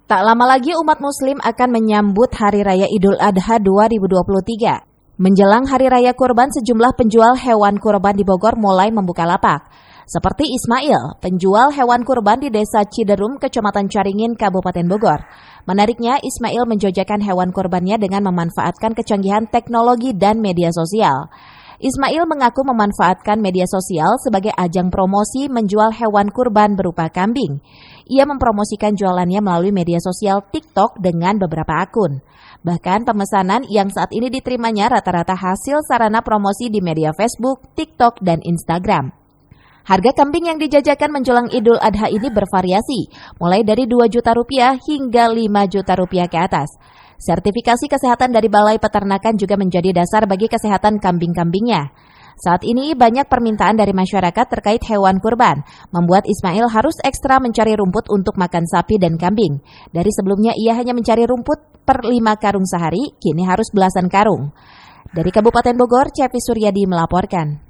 Tak lama lagi umat muslim akan menyambut Hari Raya Idul Adha 2023. Menjelang Hari Raya Kurban, sejumlah penjual hewan kurban di Bogor mulai membuka lapak. Seperti Ismail, penjual hewan kurban di Desa Ciderum, Kecamatan Caringin, Kabupaten Bogor. Menariknya, Ismail menjajakan hewan kurbannya dengan memanfaatkan kecanggihan teknologi dan media sosial. Ismail mengaku memanfaatkan media sosial sebagai ajang promosi menjual hewan kurban berupa kambing. Ia mempromosikan jualannya melalui media sosial TikTok dengan beberapa akun. Bahkan pemesanan yang saat ini diterimanya rata-rata hasil sarana promosi di media Facebook, TikTok, dan Instagram. Harga kambing yang dijajakan menjelang Idul Adha ini bervariasi, mulai dari Rp2 juta hingga Rp5 juta ke atas. Sertifikasi kesehatan dari Balai Peternakan juga menjadi dasar bagi kesehatan kambing-kambingnya. Saat ini banyak permintaan dari masyarakat terkait hewan kurban, membuat Ismail harus ekstra mencari rumput untuk makan sapi dan kambing. Dari sebelumnya ia hanya mencari rumput per 5 karung sehari, kini harus belasan karung. Dari Kabupaten Bogor, Cepi Suryadi melaporkan.